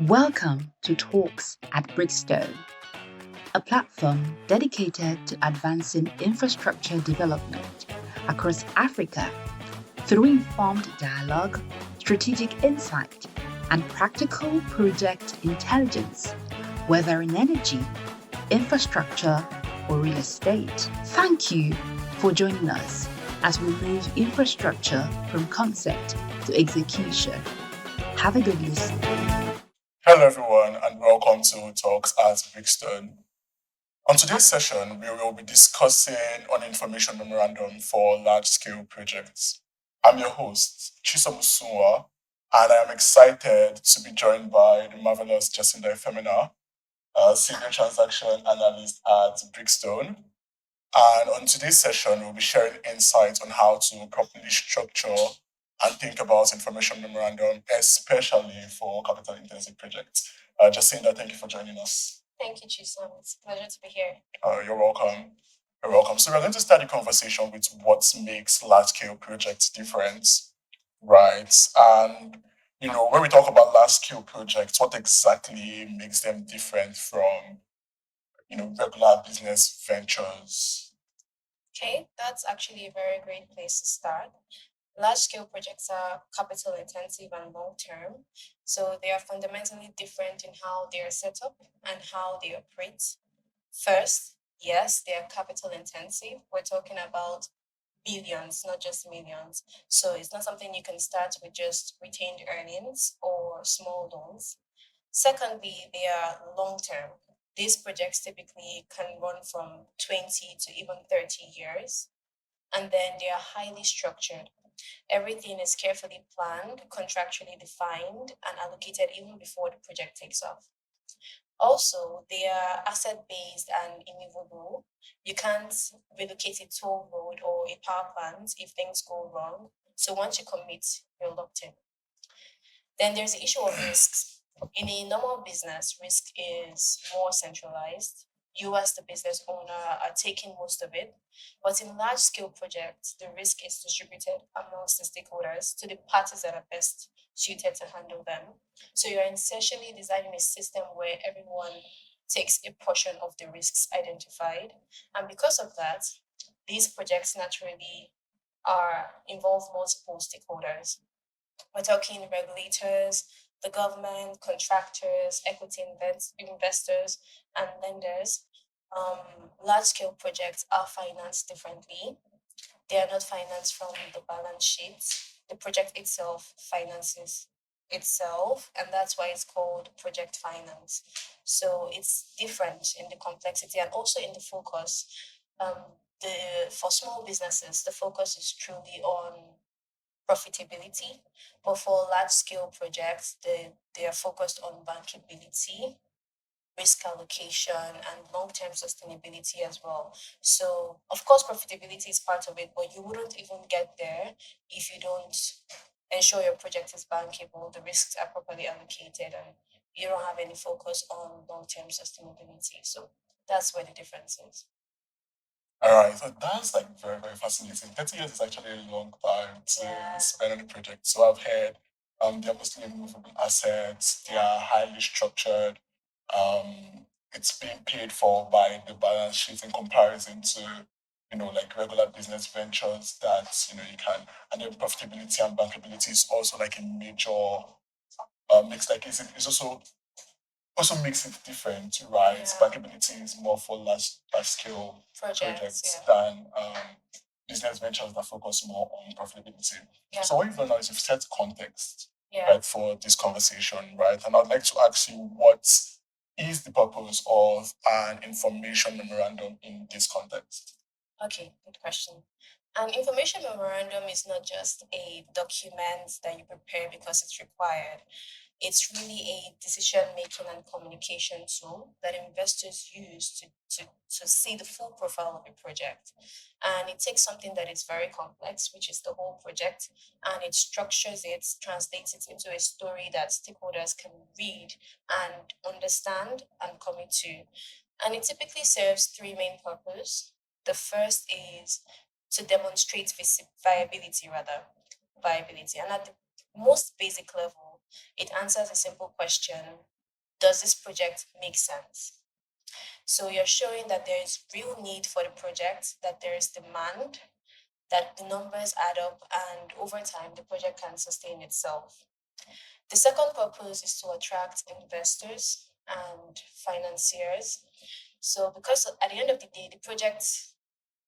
Welcome to Talks at Brickstone, a platform dedicated to advancing infrastructure development across Africa through informed dialogue, strategic insight, and practical project intelligence, whether in energy, infrastructure, or real estate. Thank you for joining us as we move infrastructure from concept to execution. Have a good listen. Hello, everyone, and welcome to Talks at Brickstone. On today's session, we will be discussing on information memorandum for large-scale projects. I'm your host, Chisom Sunwa, and I am excited to be joined by the marvelous Jacinda Femina, senior transaction analyst at Brickstone. And on today's session, we'll be sharing insights on how to properly structure and think about information memorandum, especially for capital intensive projects. Jacinda, thank you for joining us. Thank you, Chisom. It's a pleasure to be here. You're welcome. You're welcome. So we're going to start the conversation with what makes large-scale projects different, right? And when we talk about large-scale projects, what exactly makes them different from regular business ventures? Okay, that's actually a very great place to start. Large scale projects are capital intensive and long term, so they are fundamentally different in how they are set up and how they operate. First, yes, they are capital intensive. We're talking about billions, not just millions. So it's not something you can start with just retained earnings or small loans. Secondly, they are long term. These projects typically can run from 20 to even 30 years. And then they are highly structured. Everything is carefully planned, contractually defined, and allocated even before the project takes off. Also, they are asset based and immovable. You can't relocate a toll road or a power plant if things go wrong. So once you commit, you're locked in. Then there's the issue of risks. In a normal business, risk is more centralized. You, as the business owner, are taking most of it. But in large scale projects, the risk is distributed amongst the stakeholders to the parties that are best suited to handle them. So you're essentially designing a system where everyone takes a portion of the risks identified. And because of that, these projects naturally involve multiple stakeholders. We're talking regulators, the government, contractors, investors, and lenders. Large scale projects are financed differently. They are not financed from the balance sheet. The project itself finances itself, and that's why it's called project finance. So it's different in the complexity and also in the focus. For small businesses, the focus is truly on profitability, but for large scale projects, they are focused on bankability, risk allocation, and long term sustainability as well. So, of course, profitability is part of it, but you wouldn't even get there if you don't ensure your project is bankable, the risks are properly allocated, and you don't have any focus on long term sustainability. So, that's where the difference is. All right, so that's like very, very fascinating. 30 years is actually a long time to Yeah. spend on a project. So I've heard they're mostly movable assets, they are highly structured, it's being paid for by the balance sheet in comparison to, like regular business ventures that, you can, and then profitability and bankability is also like a major mix. Like it's also makes it different, right? Yeah. Bankability is more for large scale projects than business ventures that focus more on profitability. Yeah. So what you've done now is you've set context, Yeah. right, for this conversation, right? And I'd like to ask you what is the purpose of an information memorandum in this context? Okay, good question. An information memorandum is not just a document that you prepare because it's required. It's really a decision making and communication tool that investors use to see the full profile of a project. And it takes something that is very complex, which is the whole project, and it structures it, translates it into a story that stakeholders can read and understand and commit to. And it typically serves three main purposes. The first is to demonstrate viability, rather viability, and at the most basic level, It answers a simple question: does this project make sense? So you're showing that there is real need for the project, that there is demand, that the numbers add up, and over time the project can sustain itself. The second purpose is to attract investors and financiers. So, because at the end of the day, the project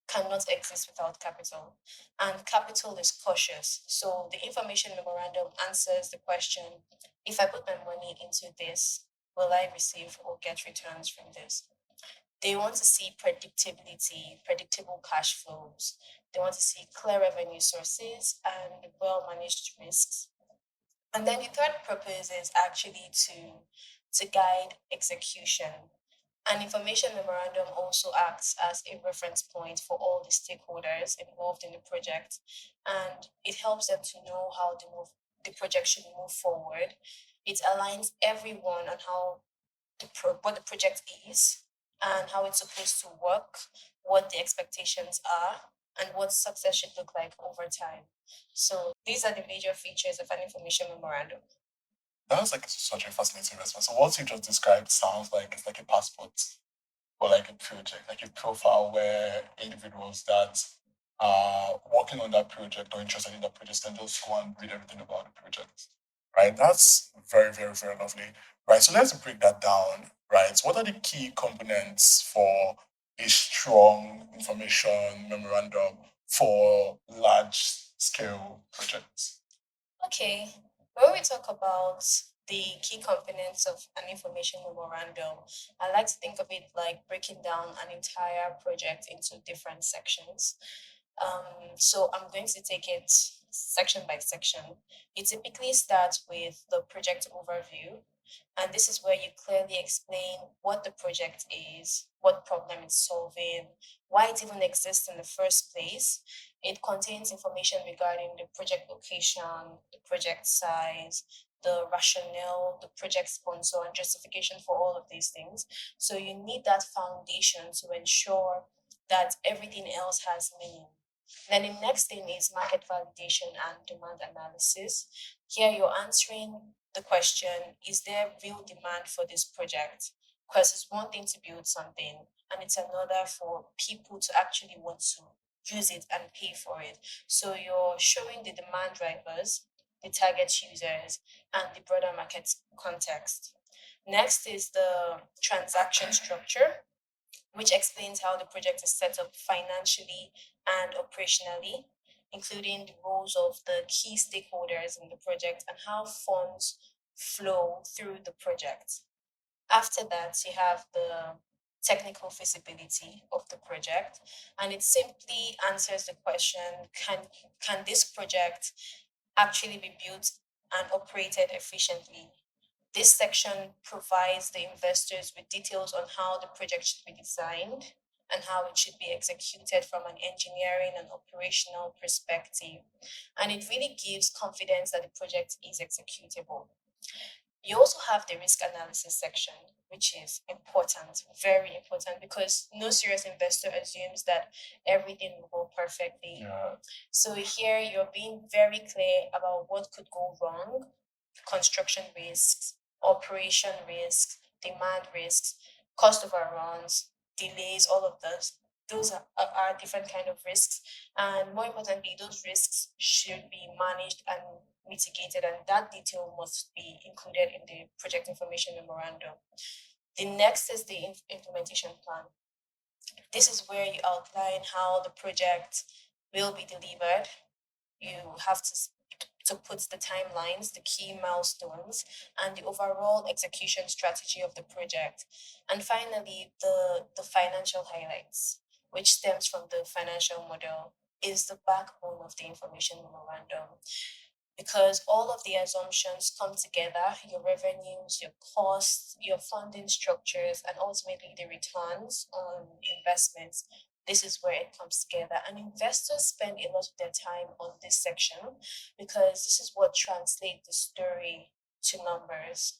cannot exist without capital, and capital is cautious. So, the information memorandum answers the question: if I put my money into this, will I receive or get returns from this? They want to see predictability, predictable cash flows. They want to see clear revenue sources and well managed risks. And then the third purpose is actually to guide execution. An information memorandum also acts as a reference point for all the stakeholders involved in the project, and it helps them to know how the project should move forward. It aligns everyone on what the project is and how it's supposed to work, what the expectations are, and what success should look like over time. So these are the major features of an information memorandum. That's like such a fascinating response. So what you just described sounds like it's like a passport or like a project, like a profile where individuals that are working on that project or interested in that project can just go and read everything about the project. Right? That's very, very, very lovely. Right. So let's break that down. Right. What are the key components for a strong information memorandum for large scale projects? Okay, when we talk about the key components of an information memorandum, I like to think of it like breaking down an entire project into different sections. So I'm going to take it section by section. It typically starts with the project overview, and this is where you clearly explain what the project is, what problem it's solving, why it even exists in the first place. It contains information regarding the project location, the project size, the rationale, the project sponsor, and justification for all of these things. So you need that foundation to ensure that everything else has meaning. Then the next thing is market validation and demand analysis. Here you're answering the question: is there real demand for this project? Because it's one thing to build something, and it's another for people to actually want to use it and pay for it. So you're showing the demand drivers, the target users, and the broader market context. Next is the transaction structure, which explains how the project is set up financially and operationally, including the roles of the key stakeholders in the project and how funds flow through the project. After that, you have the technical feasibility of the project, and it simply answers the question: can this project actually be built and operated efficiently? This section provides the investors with details on how the project should be designed and how it should be executed from an engineering and operational perspective. And it really gives confidence that the project is executable. You also have the risk analysis section, which is important, very important, because no serious investor assumes that everything will go perfectly. Yeah. So here you're being very clear about what could go wrong: construction risks, operation risks, demand risks, cost overruns, delays, all of those. Those are different kind of risks, and more importantly, those risks should be managed and mitigated, and that detail must be included in the project information memorandum. The next is the implementation plan. This is where you outline how the project will be delivered. You have to put the timelines, the key milestones, and the overall execution strategy of the project. And finally, the financial highlights, which stems from the financial model, is the backbone of the information memorandum, because all of the assumptions come together: your revenues, your costs, your funding structures, and ultimately the returns on investments. This is where it comes together. And investors spend a lot of their time on this section because this is what translates the story to numbers.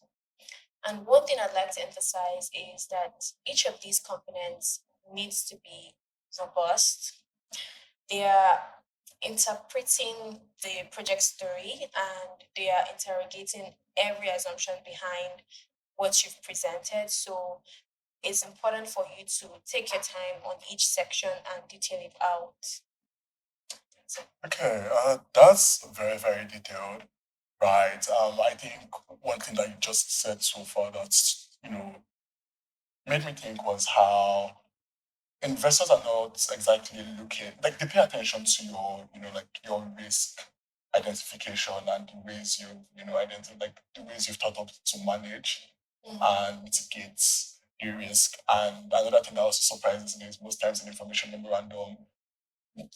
And one thing I'd like to emphasize is that each of these components needs to be robust. They are interpreting the project story and they are interrogating every assumption behind what you've presented. So it's important for you to take your time on each section and detail it out. So, Okay, that's very, very detailed, right? I think one thing that you just said so far that's, made me think was how investors are not exactly looking, like they pay attention to your, like your risk identification and the ways identify, like the ways you've thought of to manage and mitigate the risk. And another thing that also surprises me is most times in information memorandum,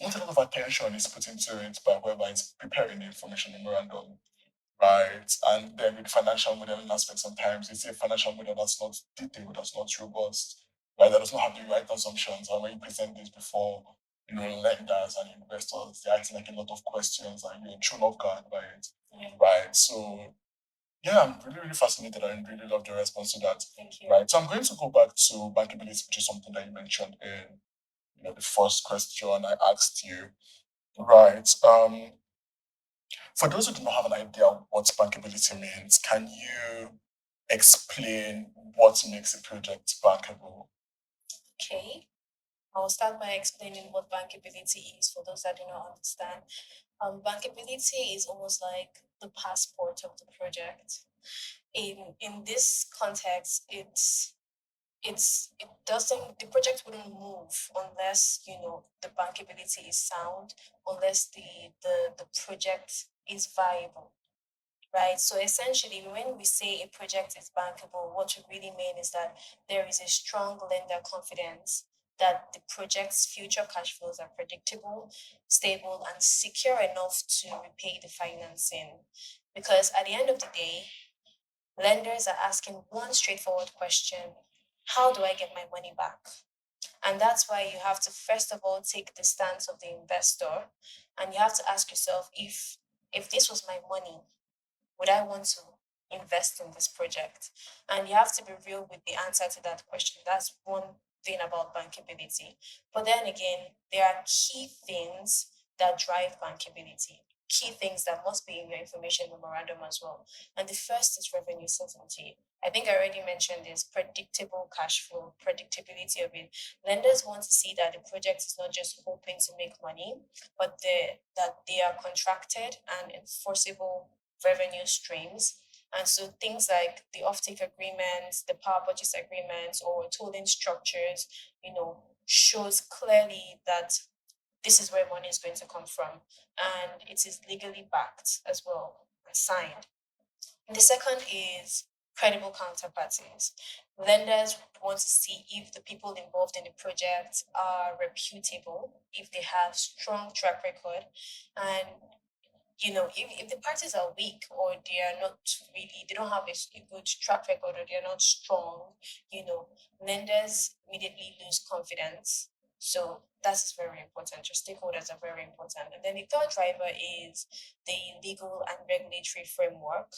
not a lot of attention is put into it by whoever is preparing the information memorandum, right? And then with financial modeling aspects, sometimes it's a financial model that's not detailed, that's not robust, right? That does not have the right assumptions. And when you present this before, lenders and investors, they're asking like a lot of questions and you're thrown off guard by it, right? So yeah, I'm really, really fascinated and really love your response to that. thank you. Right. So I'm going to go back to bankability, which is something that you mentioned in the first question I asked you. Right. For those who do not have an idea what bankability means, can you explain what makes a project bankable? Okay. I'll start by explaining what bankability is for those that do not understand. Bankability is almost like the passport of the project. In this context, it doesn't, the project wouldn't move unless the bankability is sound, unless the project is viable, right? So essentially, when we say a project is bankable, what we really mean is that there is a strong lender confidence that the project's future cash flows are predictable, stable, and secure enough to repay the financing. Because at the end of the day, lenders are asking one straightforward question: how do I get my money back? And that's why you have to first of all take the stance of the investor, and you have to ask yourself, if this was my money, would I want to invest in this project? And you have to be real with the answer to that question. That's one thing about bankability. But then again, there are key things that drive bankability, key things that must be in your information memorandum as well. And the first is revenue certainty. I think I already mentioned this: predictable cash flow, predictability of it. Lenders want to see that the project is not just hoping to make money, but that they are contracted and enforceable revenue streams. And so things like the offtake agreements, the power purchase agreements, or tolling structures, shows clearly that this is where money is going to come from, and it is legally backed as well and signed. And the second is credible counterparties. Lenders want to see if the people involved in the project are reputable, if they have strong track record, and if the parties are weak, or they are not really, they don't have a good track record, or they're not strong, lenders immediately lose confidence. So that is very important. Your stakeholders are very important. And then the third driver is the legal and regulatory framework.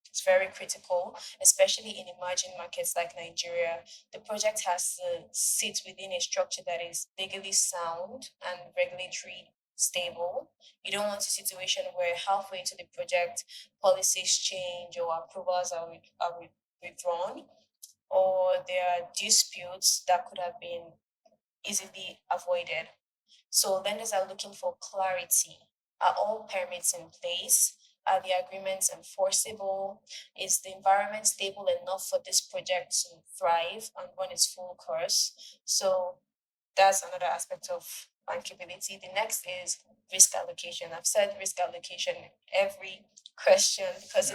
It's very critical, especially in emerging markets like Nigeria. The project has to sit within a structure that is legally sound and regulatory stable. You don't want a situation where halfway into the project, policies change or approvals are withdrawn, or there are disputes that could have been easily avoided. So lenders are looking for clarity. Are all permits in place? Are the agreements enforceable? Is the environment stable enough for this project to thrive and run its full course? So that's another aspect of bankability. The next is risk allocation. I've said risk allocation in every question because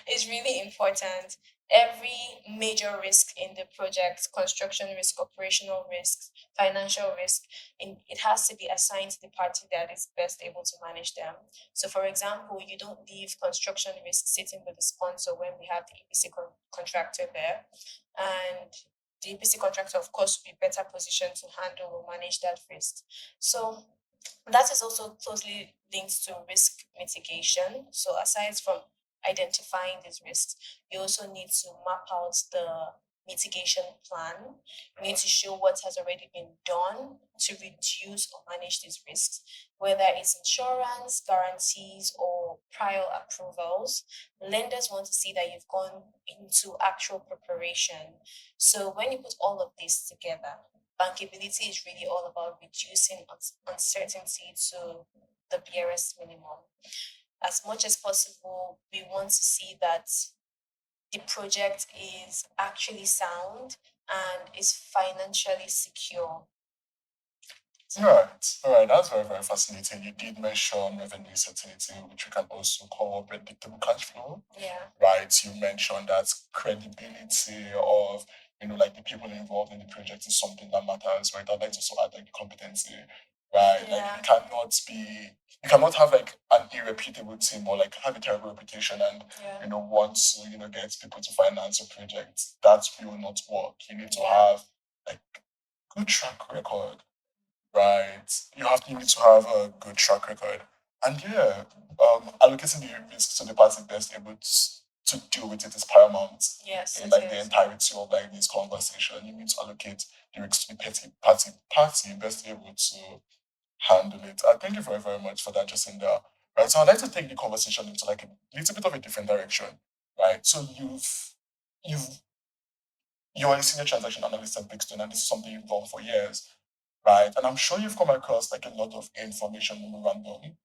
it's really important. Every major risk in the project, construction risk, operational risks, financial risk, it has to be assigned to the party that is best able to manage them. So, for example, you don't leave construction risk sitting with the sponsor when we have the EPC contractor there. And the EPC contractor, of course, will be better positioned to handle or manage that risk. So that is also closely linked to risk mitigation. So aside from identifying these risks, you also need to map out the mitigation plan. You need to show what has already been done to reduce or manage these risks, whether it's insurance, guarantees, or or prior approvals. Lenders want to see that you've gone into actual preparation. So when you put all of this together, bankability is really all about reducing uncertainty to the barest minimum. As much as possible, we want to see that the project is actually sound and is financially secure. All right, that's very, very fascinating. You did mention revenue certainty, which we can also call predictable cash flow, Yeah. right? You mentioned that credibility of, like the people involved in the project is something that matters, right? I'd like to also add like competency, right? Like Yeah. you cannot have like an irreputable team or like have a terrible reputation and, Yeah. want to, get people to finance your project. That will not work. You need to Yeah. have like good track record, right? You need to have a good track record. And yeah, allocating the risk to the party best able to deal with it is paramount Yes, in it like the is. entirety of like this conversation. You need to allocate the risk to the party best able to handle it. I thank you very, very much for that, Jacinda. Right. So I'd like to take the conversation into like a little bit of a different direction. Right. So you've you're a senior transaction analyst at Brickstone, and this is something you've done for years, right? And I'm sure you've come across like a lot of information memorandum,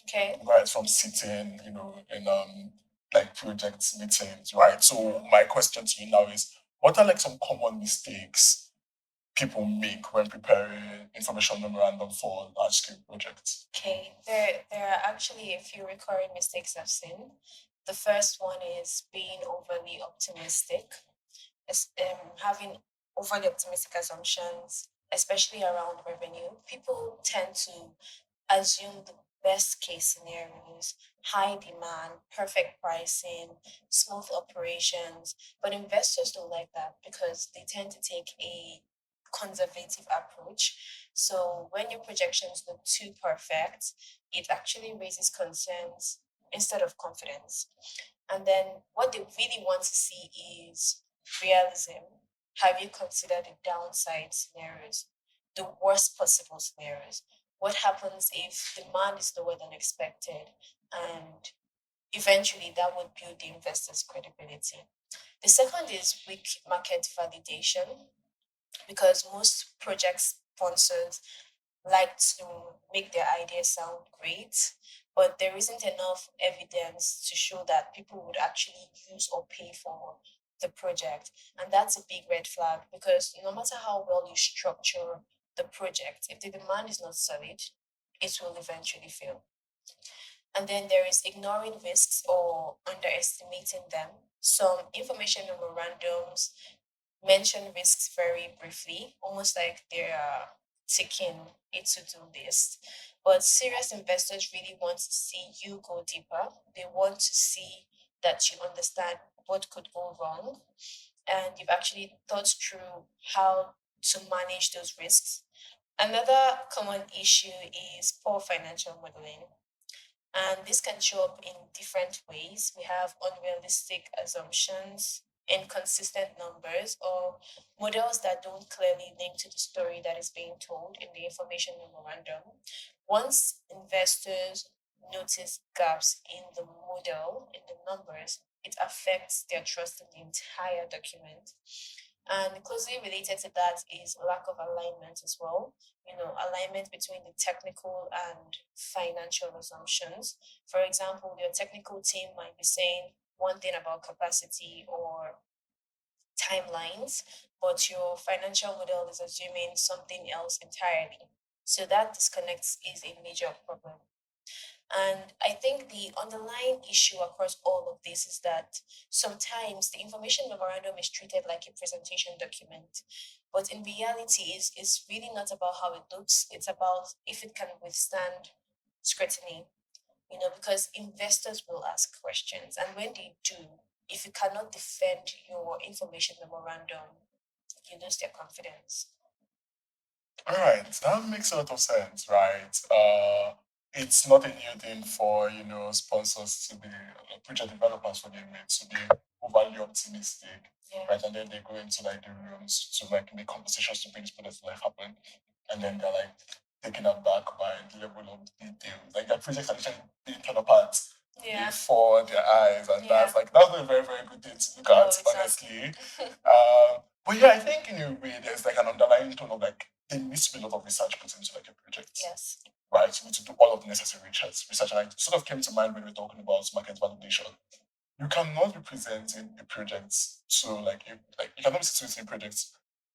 Okay. right, from sitting, in like project meetings, right? So my question to you now is, what are like some common mistakes people make when preparing information memorandum for large scale projects? Okay. There are actually a few recurring mistakes I've seen. The first one is being overly optimistic, having overly optimistic assumptions, especially around revenue. People tend to assume the best case scenarios, high demand, perfect pricing, smooth operations. But investors don't like that because they tend to take a conservative approach. So when your projections look too perfect, it actually raises concerns instead of confidence. And then what they really want to see is realism. Have you considered the downside scenarios, the worst possible scenarios? What happens if demand is lower than expected? And eventually that would build the investor's credibility. The second is weak market validation, because most project sponsors like to make their ideas sound great, but there isn't enough evidence to show that people would actually use or pay for the project. And that's a big red flag because no matter how well you structure the project, if the demand is not solid, it will eventually fail. And then there is ignoring risks or underestimating them. Some information memorandums mention risks very briefly, almost like they're ticking a to-do list. But serious investors really want to see you go deeper. They want to see that you understand what could go wrong and you've actually thought through how to manage those risks. Another common issue is poor financial modeling. And this can show up in different ways. We have unrealistic assumptions, inconsistent numbers, or models that don't clearly link to the story that is being told in the information memorandum. Once investors notice gaps in the model, in the numbers, it affects their trust in the entire document. And closely related to that is lack of alignment as well. Alignment between the technical and financial assumptions. For example, your technical team might be saying one thing about capacity or timelines, but your financial model is assuming something else entirely. So that disconnect is a major problem. And I think the underlying issue across all of this is that sometimes the information memorandum is treated like a presentation document. But in reality, it's really not about how it looks, it's about if it can withstand scrutiny, because investors will ask questions. And when they do, if you cannot defend your information memorandum, you lose their confidence. All right, that makes a lot of sense, right? It's not a new thing for sponsors to be project developers for them to be overly optimistic, Yeah. right? And then they go into like the rooms to like make conversations to bring this project to life happen, and then they're like taken aback by the level of detail. Like their projects are literally being torn apart Yeah. before their eyes, and Yeah. that's a very, very good thing to look No, at, it's not. honestly. But yeah, I think in a way there's like an underlying tone of like there needs to be a lot of research put into like a project. Yes. Right, you need to do all of the necessary research, and it sort of came to mind when we were talking about market validation. You cannot be presenting a project to like you cannot be situating a project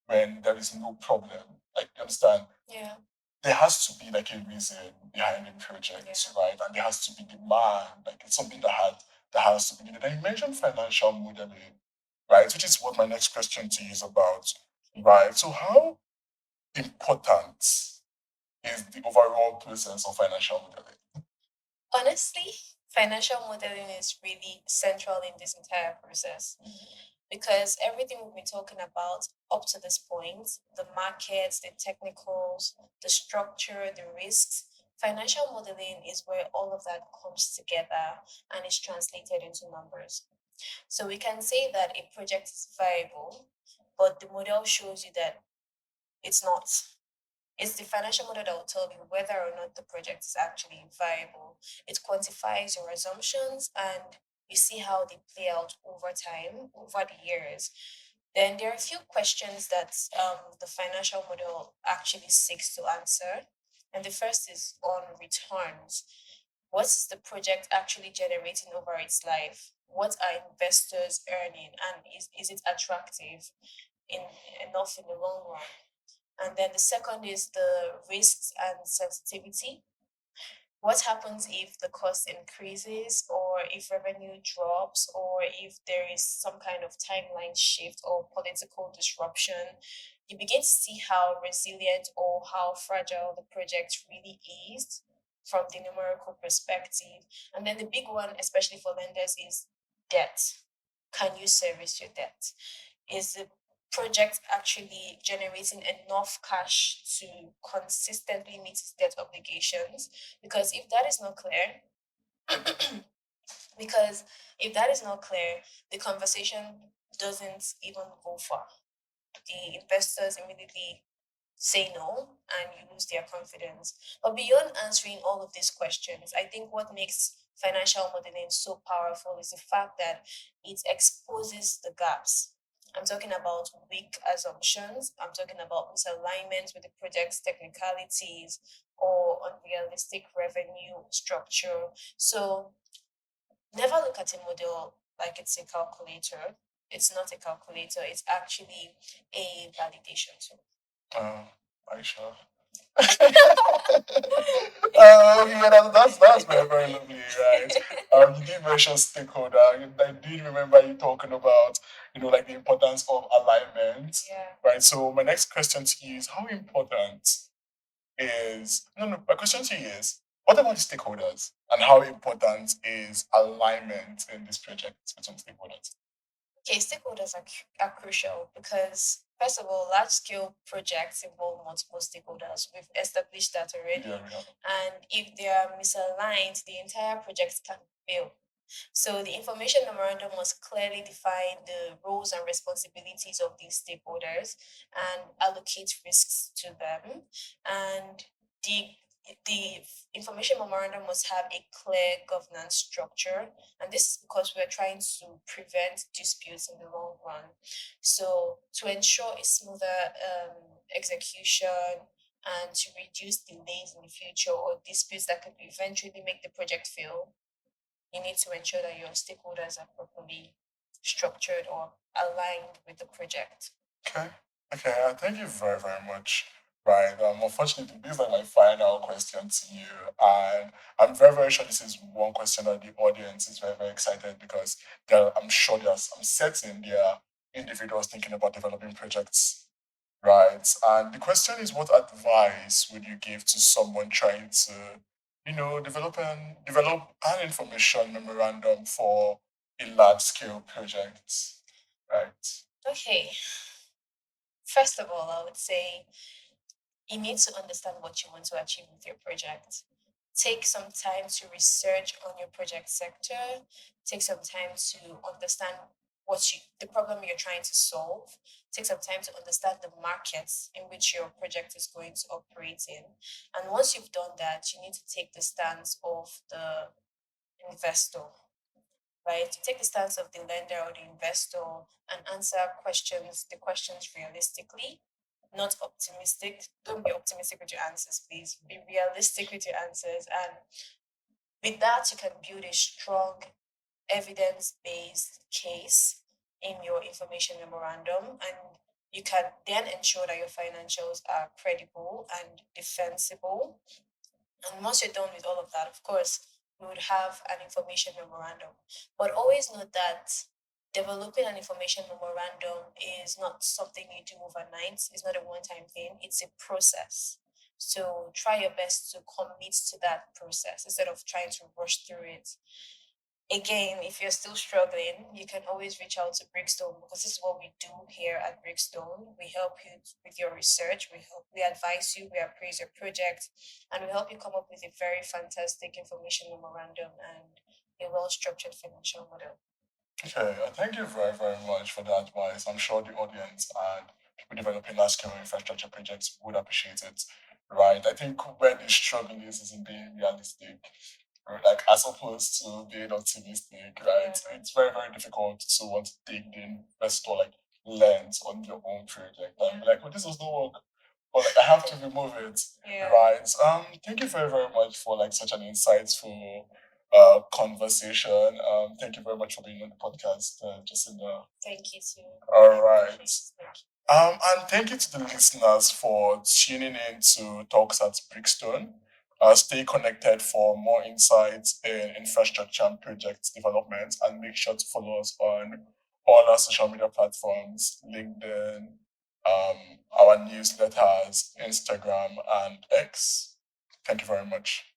when there is no problem. Like, you understand? Yeah. There has to be like a reason behind the project, right? And there has to be demand. Like, it's something that has to be needed. And you mentioned financial modeling, right? Which is what my next question to you is about. Right. So how important is the overall process of financial modeling? Honestly, financial modeling is really central in this entire process because everything we've been talking about up to this point, the markets, the technicals, the structure, the risks, financial modeling is where all of that comes together and is translated into numbers. So we can say that a project is viable, but the model shows you that it's not. It's the financial model that will tell you whether or not the project is actually viable. It quantifies your assumptions and you see how they play out over time, over the years. Then there are a few questions that the financial model actually seeks to answer. And the first is on returns. What's the project actually generating over its life? What are investors earning? And is it attractive in enough in the long run? And then the second is the risks and sensitivity. What happens if the cost increases, or if revenue drops, or if there is some kind of timeline shift or political disruption? You begin to see how resilient or how fragile the project really is from the numerical perspective. And then the big one, especially for lenders, is debt. Can you service your debt? Is the project actually generating enough cash to consistently meet its debt obligations? Because if that is not clear, because if that is not clear, the conversation doesn't even go far. The investors immediately say no and you lose their confidence. But beyond answering all of these questions, I think what makes financial modeling so powerful is the fact that it exposes the gaps. I'm talking about weak assumptions, I'm talking about misalignment with the project's technicalities or unrealistic revenue structure. So never look at a model like it's a calculator. It's not a calculator, it's actually a validation tool. Are you sure? Yeah, that's very, very lovely, right? You did mention stakeholder. I did remember you talking about, like the importance of alignment, Yeah. right? So my next question to you is, how important is no? My question to you is, what about the stakeholders, and how important is alignment in this project between stakeholders? Okay, stakeholders are crucial because, first of all, large scale projects involve multiple stakeholders. We've established that already. Yeah, we have. And if they are misaligned, the entire project can fail. So the information memorandum must clearly define the roles and responsibilities of these stakeholders and allocate risks to them. And the the information memorandum must have a clear governance structure, and this is because we're trying to prevent disputes in the long run. So to ensure a smoother execution and to reduce delays in the future or disputes that could eventually make the project fail, you need to ensure that your stakeholders are properly structured or aligned with the project. Okay. Okay. Thank you very, very much. Right. Unfortunately, these are my final question to you, and I'm very, very sure this is one question that the audience is very, very excited because I'm certain there are individuals thinking about developing projects. Right. And the question is, what advice would you give to someone trying to, develop an information memorandum for a large scale project? Right. Okay, first of all, I would say you need to understand what you want to achieve with your project. Take some time to research on your project sector. Take some time to understand the problem you're trying to solve. Take some time to understand the markets in which your project is going to operate in. And once you've done that, you need to take the stance of the investor, right? You take the stance of the lender or the investor and answer the questions realistically, not optimistic. Don't be optimistic with your answers, please. Be realistic with your answers. And with that, you can build a strong evidence based case in your information memorandum, and you can then ensure that your financials are credible and defensible. And once you're done with all of that, of course, we would have an information memorandum. But always note that developing an information memorandum is not something you do overnight, it's not a one time thing, it's a process. So try your best to commit to that process instead of trying to rush through it. Again, if you're still struggling, you can always reach out to Brickstone, because this is what we do here at Brickstone. We help you with your research, we advise you, we appraise your project, and we help you come up with a very fantastic information memorandum and a well-structured financial model. Okay, thank you very, very much for the advice. I'm sure the audience and people developing large scale infrastructure projects would appreciate it. Right. I think where the struggle is in being realistic, like as opposed to being optimistic, right? Yeah. It's very, very difficult to want to take the investor like lens on your own project. And be like, oh, this does not work. Or like I have to remove it. Yeah. Right. Thank you very, very much for like such an insightful conversation. Thank you very much for being on the podcast, Jacinda. Thank you too. All right. Thank you. And thank you to the listeners for tuning in to Talks at Brickstone. Stay connected for more insights in infrastructure and project development, and make sure to follow us on all our social media platforms, LinkedIn, our newsletters, Instagram, and X. Thank you very much.